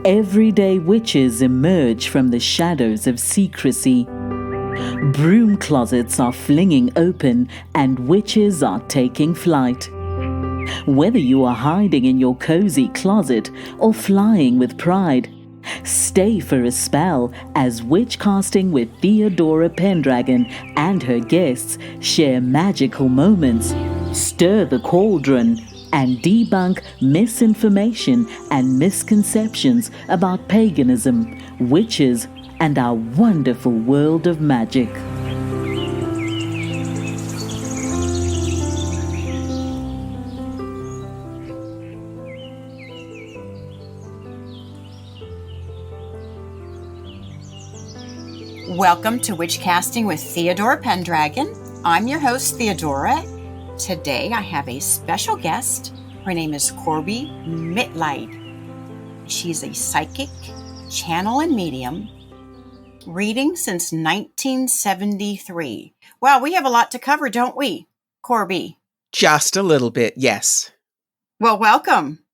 everyday witches emerge from the shadows of secrecy. Broom closets are flinging open and witches are taking flight. Whether you are hiding in your cozy closet or flying with pride, stay for a spell as Witchcasting with Theodora Pendragon and her guests share magical moments, stir the cauldron, and debunk misinformation and misconceptions about paganism, witches, and our wonderful world of magic. Welcome to Witchcasting with Theodora Pendragon. I'm your host, Theodora. Today I have a special guest. Her name is Corbie Mitleid. She's a psychic, channel, and medium, reading since 1973. Wow, we have a lot to cover, don't we, Corbie? Just a little bit, yes. Well, welcome.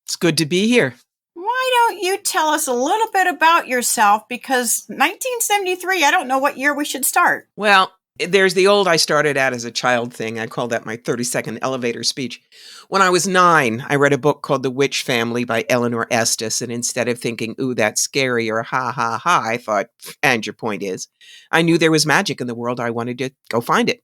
It's good to be here. Why don't you tell us a little bit about yourself? Because 1973, I don't know what year we should start. Well, there's the old I started out as a child thing. I call that my 30-second elevator speech. When I was 9, I read a book called The Witch Family by Eleanor Estes, and instead of thinking, ooh, that's scary, or ha, ha, ha, I thought, and your point is, I knew there was magic in the world. I wanted to go find it.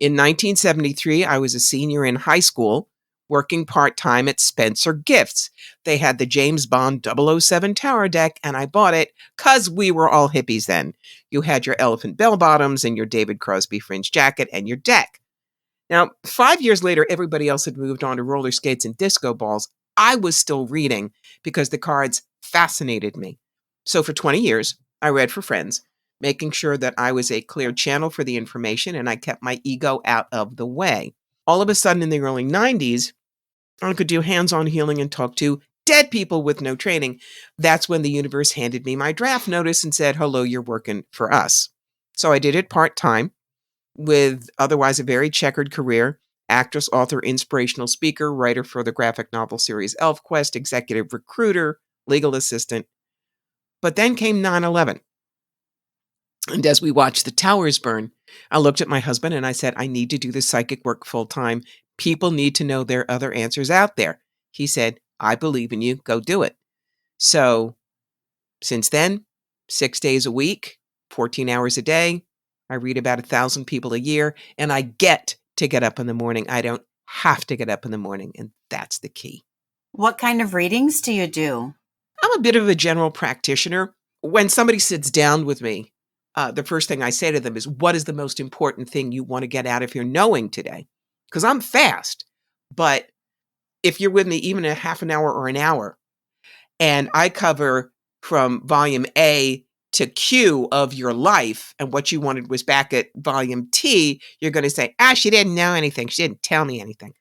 In 1973, I was a senior in high school, working part-time at Spencer Gifts. They had the James Bond 007 Tower Deck, and I bought it because we were all hippies then. You had your elephant bell-bottoms and your David Crosby fringe jacket and your deck. Now, 5 years later, everybody else had moved on to roller skates and disco balls. I was still reading because the cards fascinated me. So for 20 years, I read for friends, making sure that I was a clear channel for the information and I kept my ego out of the way. All of a sudden, in the early 90s, I could do hands-on healing and talk to dead people with no training. That's when the universe handed me my draft notice and said, hello, you're working for us. So I did it part-time with otherwise a very checkered career: actress, author, inspirational speaker, writer for the graphic novel series ElfQuest, executive recruiter, legal assistant. But then came 9/11. And as we watched the towers burn, I looked at my husband and I said, I need to do this psychic work full time. People need to know there are other answers out there. He said, I believe in you. Go do it. So since then, 6 days a week, 14 hours a day, I read about 1,000 people a year, and I get to get up in the morning. I don't have to get up in the morning. And that's the key. What kind of readings do you do? I'm a bit of a general practitioner. When somebody sits down with me, the first thing I say to them is, what is the most important thing you want to get out of your knowing today? Because I'm fast, but if you're with me even a half an hour or an hour, and I cover from volume A to Q of your life, and what you wanted was back at volume T, you're going to say, she didn't know anything. She didn't tell me anything.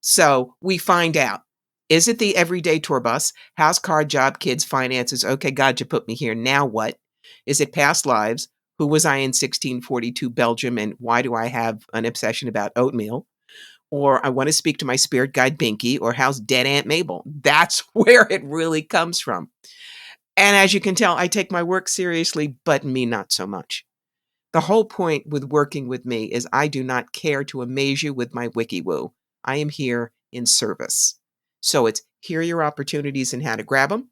So we find out, is it the everyday tour bus, house, car, job, kids, finances? Okay, God, you put me here. Now what? Is it past lives? Who was I in 1642 Belgium, and why do I have an obsession about oatmeal? Or I want to speak to my spirit guide Binky, or how's dead Aunt Mabel? That's where it really comes from. And as you can tell, I take my work seriously, but me not so much. The whole point with working with me is I do not care to amaze you with my wiki woo. I am here in service. So it's here are your opportunities and how to grab them.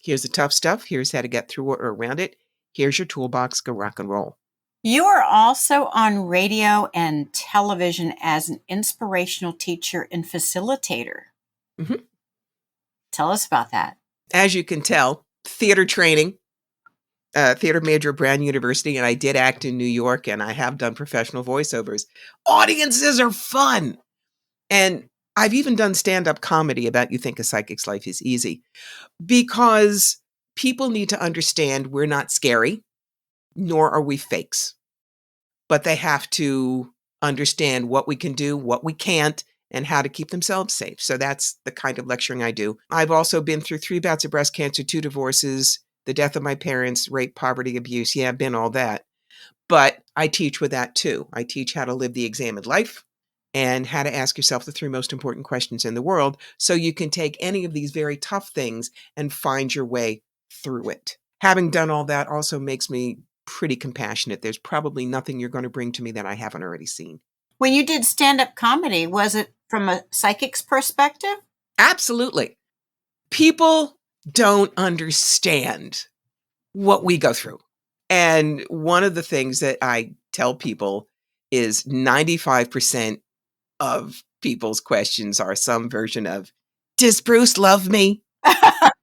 Here's the tough stuff. Here's how to get through or around it. Here's your toolbox. Go rock and roll. You are also on radio and television as an inspirational teacher and facilitator. Mm-hmm. Tell us about that. As you can tell, theater training, theater major at Brown University, and I did act in New York, and I have done professional voiceovers. Audiences are fun. And I've even done stand-up comedy about You Think a Psychic's Life is Easy, because people need to understand we're not scary, nor are we fakes. But they have to understand what we can do, what we can't, and how to keep themselves safe. So that's the kind of lecturing I do. I've also been through 3 bouts of breast cancer, 2 divorces, the death of my parents, rape, poverty, abuse. Yeah, I've been all that. But I teach with that too. I teach how to live the examined life and how to ask yourself the 3 most important questions in the world so you can take any of these very tough things and find your way through it. Having done all that also makes me pretty compassionate. There's probably nothing you're going to bring to me that I haven't already seen. When you did stand-up comedy, was it from a psychic's perspective? Absolutely. People don't understand what we go through. And one of the things that I tell people is 95% of people's questions are some version of, does Bruce love me?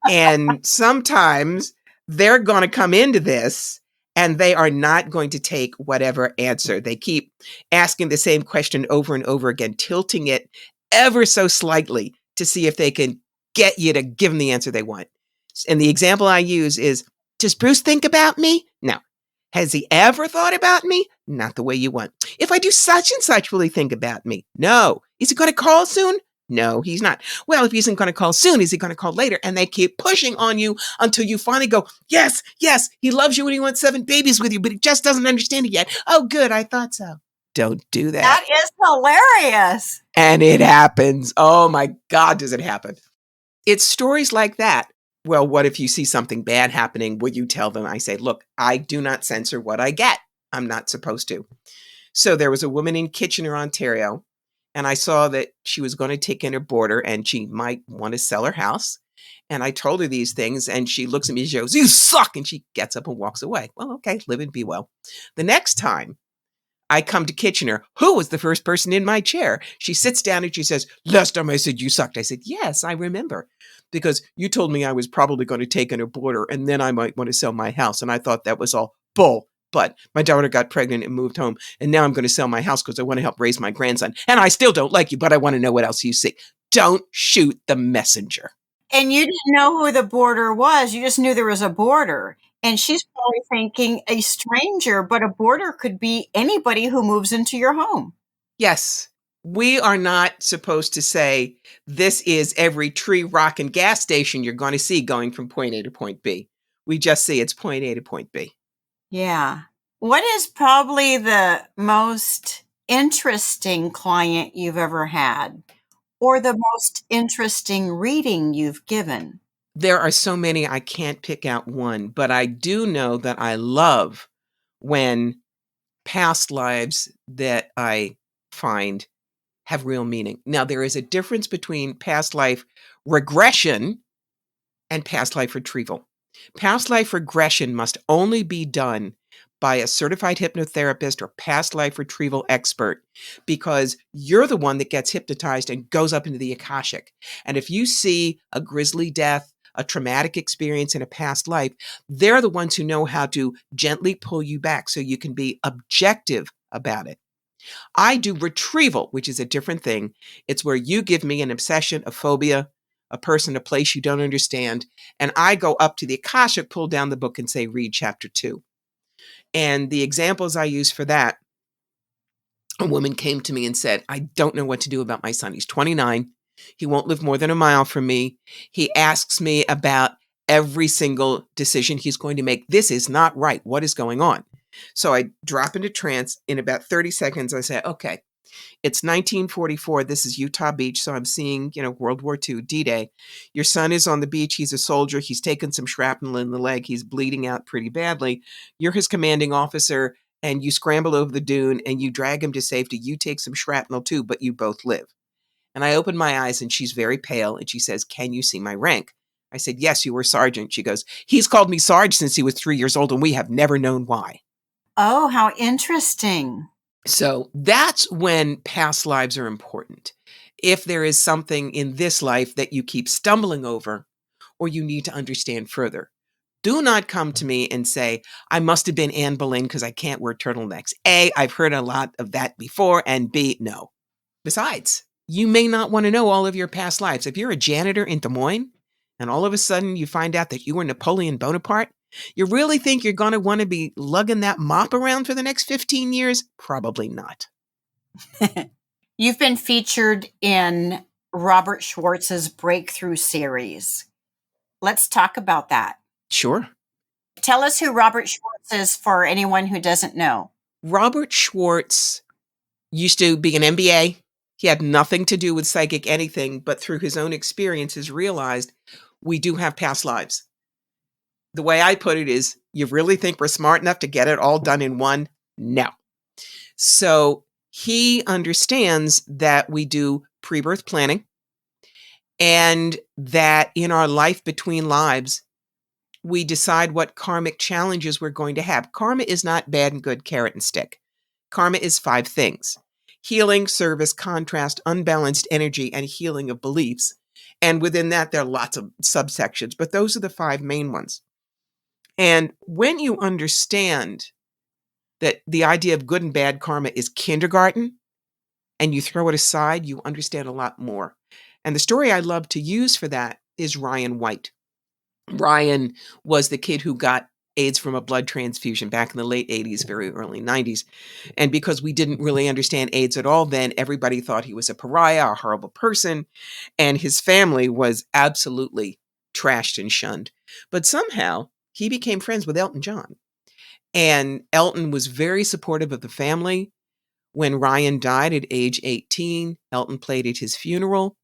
And sometimes they're going to come into this and they are not going to take whatever answer. They keep asking the same question over and over again, tilting it ever so slightly to see if they can get you to give them the answer they want. And the example I use is, does Bruce think about me? No. Has he ever thought about me? Not the way you want. If I do such and such, will he think about me? No. Is he going to call soon? No, he's not. Well, if he isn't going to call soon, is he going to call later? And they keep pushing on you until you finally go, yes, he loves you and he wants 7 babies with you, but he just doesn't understand it yet. Oh, good, I thought so. Don't do that. That is hilarious. And it happens. Oh my God, does it happen? It's stories like that. Well, what if you see something bad happening? Will you tell them? I say, look, I do not censor what I get. I'm not supposed to. So there was a woman in Kitchener, Ontario, and I saw that she was going to take in her boarder and she might want to sell her house. And I told her these things and she looks at me and she goes, you suck. And she gets up and walks away. Well, okay, live and be well. The next time I come to Kitchener, who was the first person in my chair? She sits down and she says, last time I said you sucked. I said, yes, I remember. Because you told me I was probably going to take in a boarder and then I might want to sell my house. And I thought that was all bull. But my daughter got pregnant and moved home. And now I'm going to sell my house because I want to help raise my grandson. And I still don't like you, but I want to know what else you see. Don't shoot the messenger. And you didn't know who the boarder was. You just knew there was a boarder. And she's probably thinking a stranger, but a boarder could be anybody who moves into your home. Yes. We are not supposed to say this is every tree, rock, and gas station you're going to see going from point A to point B. We just say it's point A to point B. Yeah. What is probably the most interesting client you've ever had, or the most interesting reading you've given? There are so many, I can't pick out one, but I do know that I love when past lives that I find have real meaning. Now, there is a difference between past life regression and past life retrieval. Past life regression must only be done by a certified hypnotherapist or past life retrieval expert, because you're the one that gets hypnotized and goes up into the Akashic. And if you see a grisly death, a traumatic experience in a past life, they're the ones who know how to gently pull you back so you can be objective about it. I do retrieval, which is a different thing. It's where you give me an obsession, a phobia, a person, a place you don't understand, and I go up to the Akashic, pull down the book and say, read chapter 2. And the examples I use for that, a woman came to me and said, I don't know what to do about my son. He's 29. He won't live more than a mile from me. He asks me about every single decision he's going to make. This is not right. What is going on? So I drop into trance. In about 30 seconds, I say, okay, it's 1944. This is Utah Beach. So I'm seeing, World War II, D-Day. Your son is on the beach. He's a soldier. He's taken some shrapnel in the leg. He's bleeding out pretty badly. You're his commanding officer and you scramble over the dune and you drag him to safety. You take some shrapnel too, but you both live. And I open my eyes and she's very pale and she says, can you see my rank? I said, yes, you were sergeant. She goes, he's called me Sarge since he was 3 years old and we have never known why. Oh, how interesting. So that's when past lives are important. If there is something in this life that you keep stumbling over or you need to understand further, do not come to me and say, I must have been Anne Boleyn because I can't wear turtlenecks. A, I've heard a lot of that before, and B, no. Besides, you may not want to know all of your past lives. If you're a janitor in Des Moines and all of a sudden you find out that you were Napoleon Bonaparte, you really think you're going to want to be lugging that mop around for the next 15 years? Probably not. You've been featured in Robert Schwartz's Breakthrough series. Let's talk about that. Sure. Tell us who Robert Schwartz is for anyone who doesn't know. Robert Schwartz used to be an MBA. He had nothing to do with psychic anything, but through his own experiences realized we do have past lives. The way I put it is, you really think we're smart enough to get it all done in one? No. So he understands that we do pre-birth planning and that in our life between lives, we decide what karmic challenges we're going to have. Karma is not bad and good, carrot and stick. Karma is 5 things: healing, service, contrast, unbalanced energy, and healing of beliefs. And within that, there are lots of subsections, but those are the 5 main ones. And when you understand that the idea of good and bad karma is kindergarten, and you throw it aside, you understand a lot more. And the story I love to use for that is Ryan White. Ryan was the kid who got AIDS from a blood transfusion back in the late 80s, very early 90s. And because we didn't really understand AIDS at all then, everybody thought he was a pariah, a horrible person, and his family was absolutely trashed and shunned. But somehow he became friends with Elton John. And Elton was very supportive of the family. When Ryan died at age 18, Elton played at his funeral.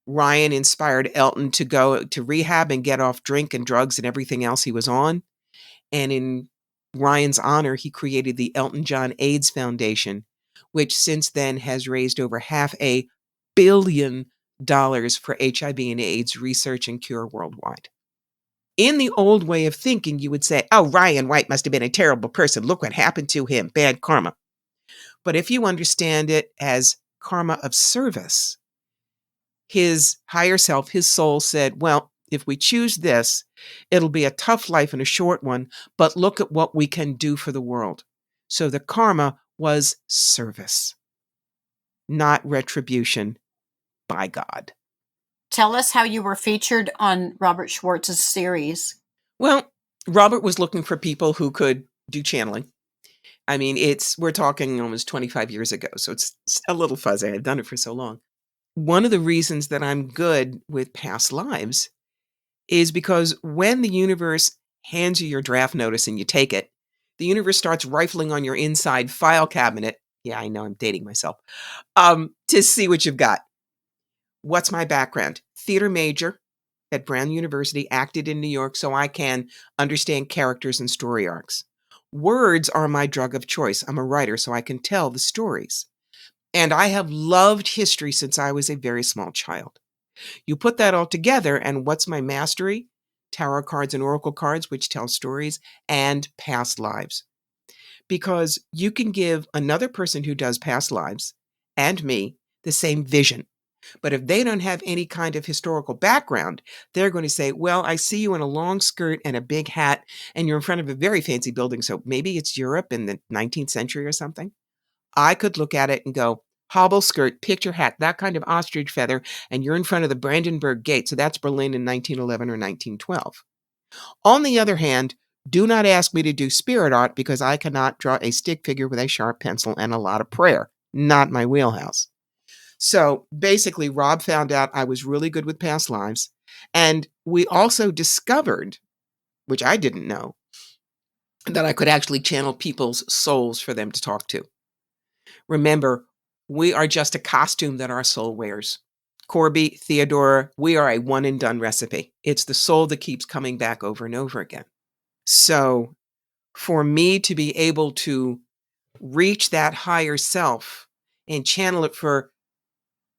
Ryan inspired Elton to go to rehab and get off drink and drugs and everything else he was on. And in Ryan's honor, he created the Elton John AIDS Foundation, which since then has raised over $500 million for HIV and AIDS research and cure worldwide. In the old way of thinking, you would say, oh, Ryan White must have been a terrible person. Look what happened to him. Bad karma. But if you understand it as karma of service, his higher self, his soul said, well, if we choose this, it'll be a tough life and a short one, but look at what we can do for the world. So the karma was service, not retribution by God. Tell us how you were featured on Robert Schwartz's series. Well, Robert was looking for people who could do channeling. I mean, we're talking almost 25 years ago, so it's a little fuzzy. I've done it for so long. One of the reasons that I'm good with past lives is because when the universe hands you your draft notice and you take it, the universe starts rifling on your inside file cabinet. Yeah, I know I'm dating myself. To see what you've got. What's my background? Theater major at Brown University, acted in New York so I can understand characters and story arcs. Words are my drug of choice. I'm a writer, so I can tell the stories. And I have loved history since I was a very small child. You put that all together, and what's my mastery? Tarot cards and oracle cards, which tell stories, and past lives. Because you can give another person who does past lives and me the same vision. But if they don't have any kind of historical background, they're going to say, well, I see you in a long skirt and a big hat, and you're in front of a very fancy building, so maybe it's Europe in the 19th century or something. I could look at it and go, hobble skirt, picture hat, that kind of ostrich feather, and you're in front of the Brandenburg Gate, so that's Berlin in 1911 or 1912. On the other hand, do not ask me to do spirit art because I cannot draw a stick figure with a sharp pencil and a lot of prayer. Not my wheelhouse. So basically, Rob found out I was really good with past lives. And we also discovered, which I didn't know, that I could actually channel people's souls for them to talk to. Remember, we are just a costume that our soul wears. Corbie, Theodora, we are a one and done recipe. It's the soul that keeps coming back over and over again. So for me to be able to reach that higher self and channel it for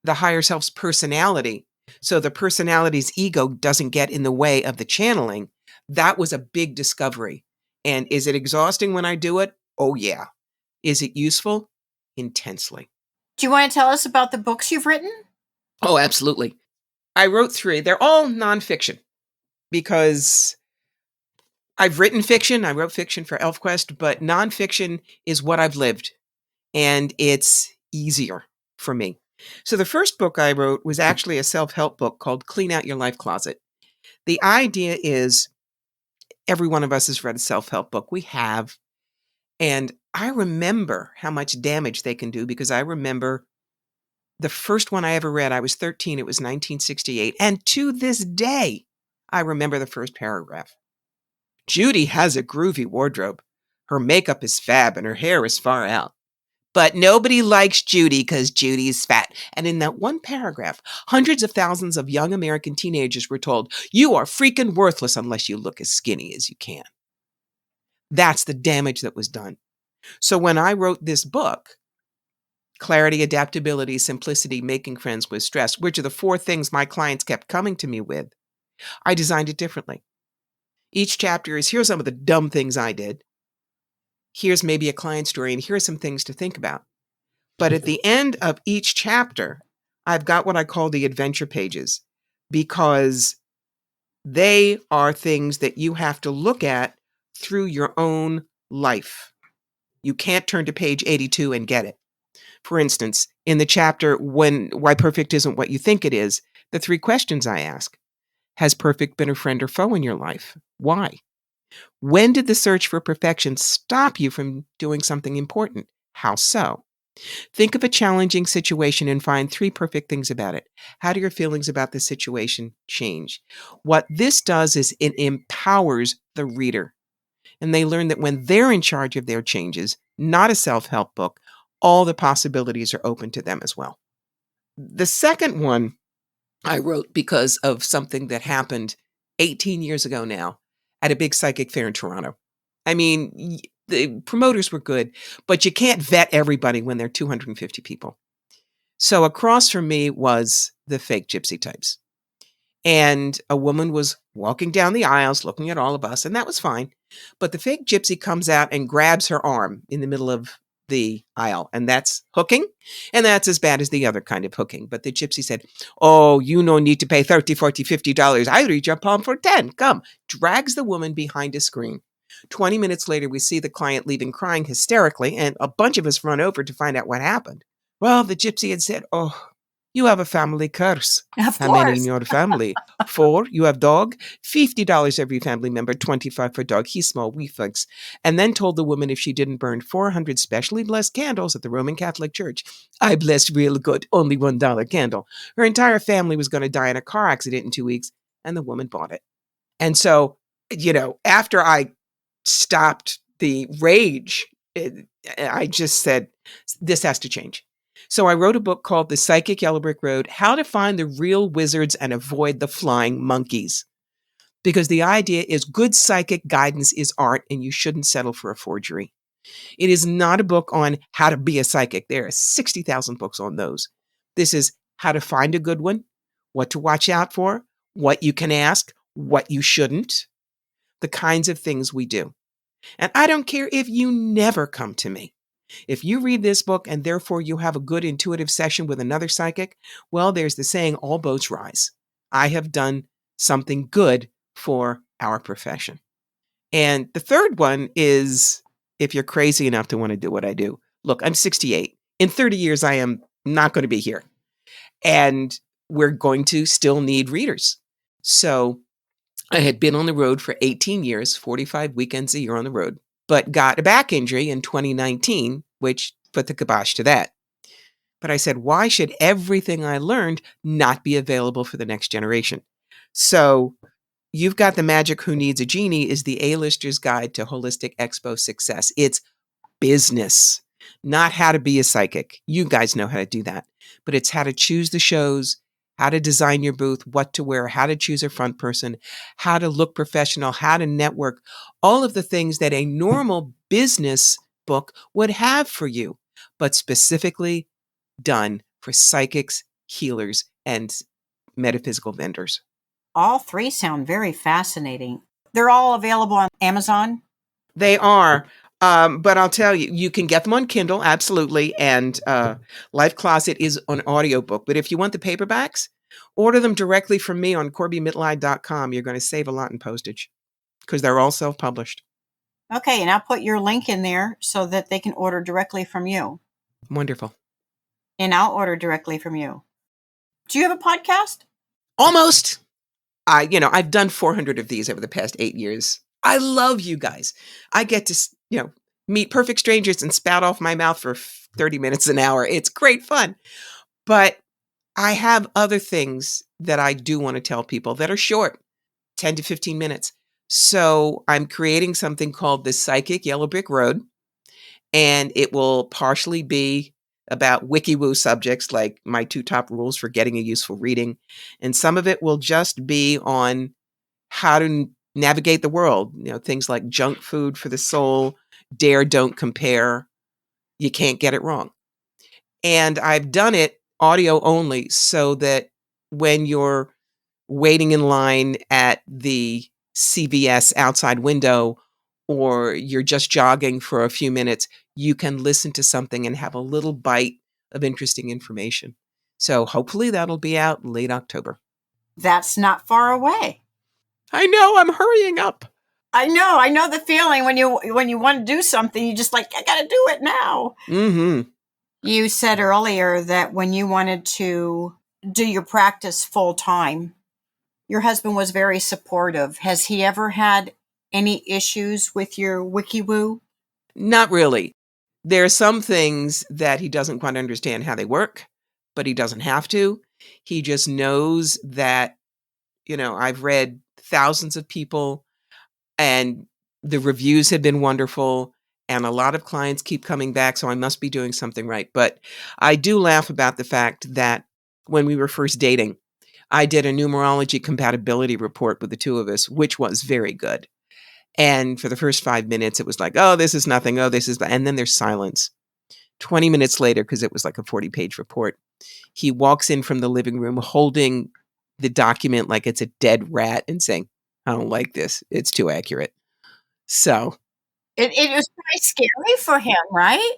the higher self's personality, so the personality's ego doesn't get in the way of the channeling, that was a big discovery. And is it exhausting when I do it? Oh, yeah. Is it useful? Intensely. Do you want to tell us about the books you've written? Oh, absolutely. I wrote 3. They're all nonfiction because I've written fiction. I wrote fiction for ElfQuest, but nonfiction is what I've lived, and it's easier for me. So the first book I wrote was actually a self-help book called Clean Out Your Life Closet. The idea is every one of us has read a self-help book. We have. And I remember how much damage they can do because I remember the first one I ever read. I was 13. It was 1968. And to this day, I remember the first paragraph. Judy has a groovy wardrobe. Her makeup is fab and her hair is far out. But nobody likes Judy because Judy's fat. And in that one paragraph, hundreds of thousands of young American teenagers were told, you are freaking worthless unless you look as skinny as you can. That's the damage that was done. So when I wrote this book, Clarity, Adaptability, Simplicity, Making Friends with Stress, which are the 4 things my clients kept coming to me with, I designed it differently. Each chapter is, here's some of the dumb things I did. Here's maybe a client story, and here are some things to think about. But at the end of each chapter, I've got what I call the adventure pages, because they are things that you have to look at through your own life. You can't turn to page 82 and get it. For instance, in the chapter, Why Perfect Isn't What You Think It Is, the 3 questions I ask. Has perfect been a friend or foe in your life? Why? When did the search for perfection stop you from doing something important? How so? Think of a challenging situation and find 3 perfect things about it. How do your feelings about the situation change? What this does is it empowers the reader. And they learn that when they're in charge of their changes, not a self-help book, all the possibilities are open to them as well. The second one I wrote because of something that happened 18 years ago now at a big psychic fair in Toronto. I mean, the promoters were good, but you can't vet everybody when there are 250 people. So across from me was the fake gypsy types. And a woman was walking down the aisles looking at all of us, and that was fine. But the fake gypsy comes out and grabs her arm in the middle of the aisle, and that's hooking, and that's as bad as the other kind of hooking. But the gypsy said, oh, you no need to pay $30, $40, $50. I read your palm for 10. Come. Drags the woman behind a screen. 20 minutes later, we see the client leaving crying hysterically, and a bunch of us run over to find out what happened. Well, the gypsy had said, oh, you have a family curse. Of How many in course. your family? 4. You have dog? $50 every family member, $25 for dog. He's small, we fix. And then told the woman if she didn't burn 400 specially blessed candles at the Roman Catholic Church, I blessed real good, only $1 candle. Her entire family was going to die in a car accident in 2 weeks, and the woman bought it. And so, after I stopped the rage, I just said, this has to change. So I wrote a book called The Psychic Yellow Brick Road, How to Find the Real Wizards and Avoid the Flying Monkeys. Because the idea is good psychic guidance is art, and you shouldn't settle for a forgery. It is not a book on how to be a psychic. There are 60,000 books on those. This is how to find a good one, what to watch out for, what you can ask, what you shouldn't, the kinds of things we do. And I don't care if you never come to me. If you read this book and therefore you have a good intuitive session with another psychic, well, there's the saying, all boats rise. I have done something good for our profession. And the third one is, if you're crazy enough to want to do what I do. Look, I'm 68. In 30 years, I am not going to be here. And we're going to still need readers. So I had been on the road for 18 years, 45 weekends a year on the road, but got a back injury in 2019, which put the kibosh to that. But I said, why should everything I learned not be available for the next generation? So you've got The Magic Who Needs a Genie is the A-lister's guide to holistic expo success. It's business, not how to be a psychic. You guys know how to do that. But it's how to choose the shows, how to design your booth, what to wear, how to choose a front person, how to look professional, how to network, all of the things that a normal business book would have for you, but specifically done for psychics, healers, and metaphysical vendors. All 3 sound very fascinating. They're all available on Amazon? They are. But I'll tell you, you can get them on Kindle, absolutely. And Life Closet is an audiobook. But if you want the paperbacks, order them directly from me on CorbieMitleid.com. You're going to save a lot in postage because they're all self-published. Okay, and I'll put your link in there so that they can order directly from you. Wonderful. And I'll order directly from you. Do you have a podcast? Almost. I've done 400 of these over the past 8 years. I love you guys. I get to, meet perfect strangers and spout off my mouth for 30 minutes an hour. It's great fun. But I have other things that I do want to tell people that are short, 10 to 15 minutes. So I'm creating something called The Psychic Yellow Brick Road. And it will partially be about wiki-woo subjects like my 2 top rules for getting a useful reading. And some of it will just be on how to navigate the world. Things like junk food for the soul, dare, don't compare. You can't get it wrong. And I've done it audio only so that when you're waiting in line at the CVS outside window, or you're just jogging for a few minutes, you can listen to something and have a little bite of interesting information. So hopefully that'll be out late October. That's not far away. I know, I'm hurrying up. I know the feeling when you want to do something, you just like, I got to do it now. Mm-hmm. You said earlier that when you wanted to do your practice full time, your husband was very supportive. Has he ever had any issues with your wiki-woo? Not really. There are some things that he doesn't quite understand how they work, but he doesn't have to. He just knows that, I've read thousands of people and the reviews have been wonderful and a lot of clients keep coming back, so I must be doing something right. But I do laugh about the fact that when we were first dating, I did a numerology compatibility report with the two of us, which was very good. And for the first 5 minutes, it was like, oh, this is nothing. Oh, this is, and then there's silence. 20 minutes later, because it was like a 40-page report, he walks in from the living room holding the document like it's a dead rat and saying, I don't like this. It's too accurate. So. It was pretty scary for him, right?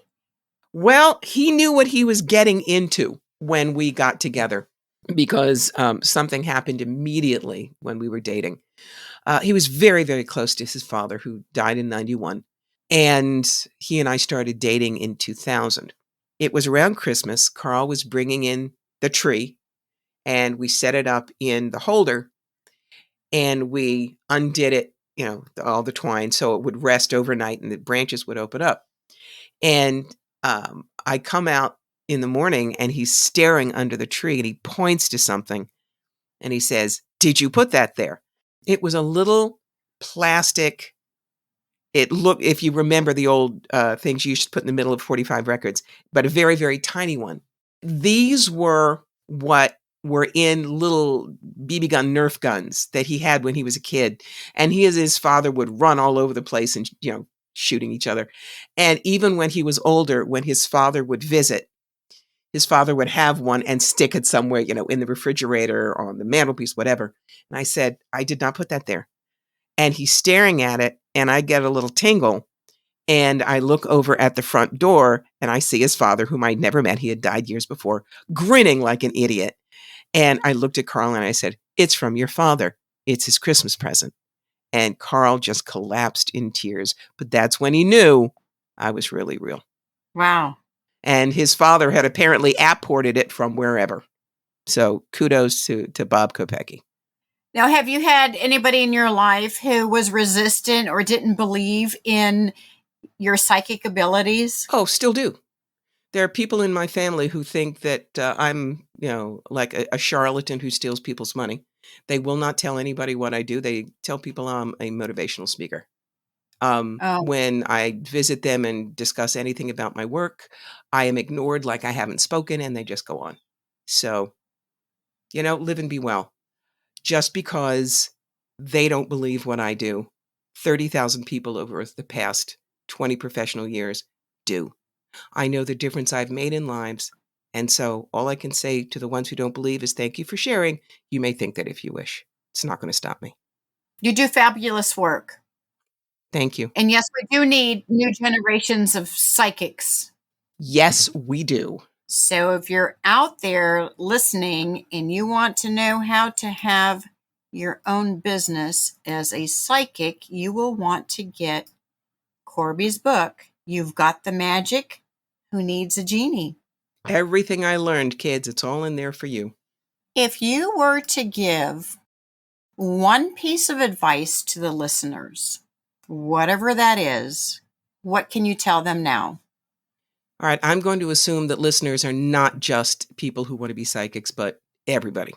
Well, he knew what he was getting into when we got together because something happened immediately when we were dating. He was very, very close to his father, who died in 91. And he and I started dating in 2000. It was around Christmas. Carl was bringing in the tree, and we set it up in the holder, and we undid it, all the twine, so it would rest overnight and the branches would open up. And I come out in the morning, and he's staring under the tree, and he points to something, and he says, "Did you put that there?" It was a little plastic. If you remember the old things you used to put in the middle of 45 records, but a very, very tiny one. These were what were in little BB gun Nerf guns that he had when he was a kid. And he and his father would run all over the place and, shooting each other. And even when he was older, when his father would visit, his father would have one and stick it somewhere, in the refrigerator, on the mantelpiece, whatever. And I said, I did not put that there. And he's staring at it, and I get a little tingle, and I look over at the front door, and I see his father, whom I'd never met. He had died years before, grinning like an idiot. And I looked at Carl, and I said, "It's from your father. It's his Christmas present." And Carl just collapsed in tears. But that's when he knew I was really real. Wow. And his father had apparently apported it from wherever. So kudos to Bob Kopecki. Now, have you had anybody in your life who was resistant or didn't believe in your psychic abilities? Oh, still do. There are people in my family who think that I'm, like a charlatan who steals people's money. They will not tell anybody what I do. They tell people I'm a motivational speaker. When I visit them and discuss anything about my work, I am ignored like I haven't spoken, and they just go on. So, live and be well. Just because they don't believe what I do, 30,000 people over the past 20 professional years do. I know the difference I've made in lives, and so all I can say to the ones who don't believe is thank you for sharing. You may think that if you wish. It's not going to stop me. You do fabulous work. Thank you. And yes, we do need new generations of psychics. Yes, we do. So if you're out there listening and you want to know how to have your own business as a psychic, you will want to get Corbie's book, You've Got the Magic, Who Needs a Genie? Everything I learned, kids, it's all in there for you. If you were to give one piece of advice to the listeners, whatever that is, what can you tell them now? All right, I'm going to assume that listeners are not just people who want to be psychics, but everybody.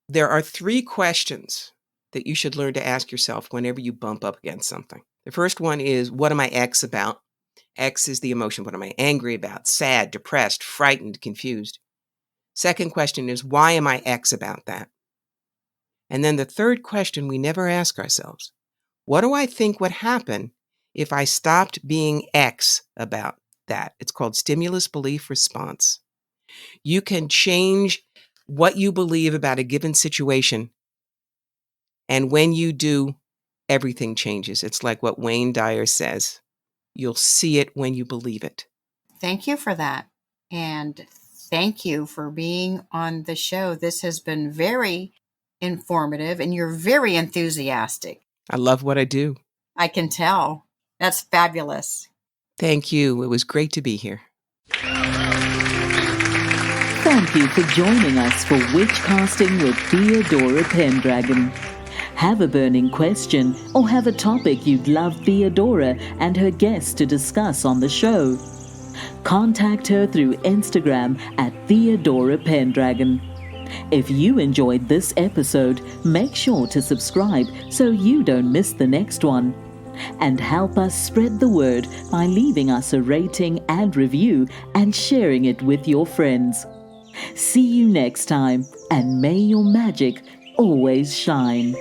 There are 3 questions that you should learn to ask yourself whenever you bump up against something. The first one is, what am I X about? X is the emotion. What am I angry about? Sad, depressed, frightened, confused. Second question is, why am I X about that? And then the third question we never ask ourselves, what do I think would happen if I stopped being X about that? It's called stimulus belief response. You can change what you believe about a given situation. And when you do, everything changes. It's like what Wayne Dyer says. You'll see it when you believe it. Thank you for that. And thank you for being on the show. This has been very informative, and you're very enthusiastic. I love what I do. I can tell. That's fabulous. Thank you. It was great to be here. Thank you for joining us for Witchcasting with Theodora Pendragon. Have a burning question or have a topic you'd love Theodora and her guests to discuss on the show? Contact her through Instagram at Theodora Pendragon. If you enjoyed this episode, make sure to subscribe so you don't miss the next one. And help us spread the word by leaving us a rating and review and sharing it with your friends. See you next time, and may your magic always shine.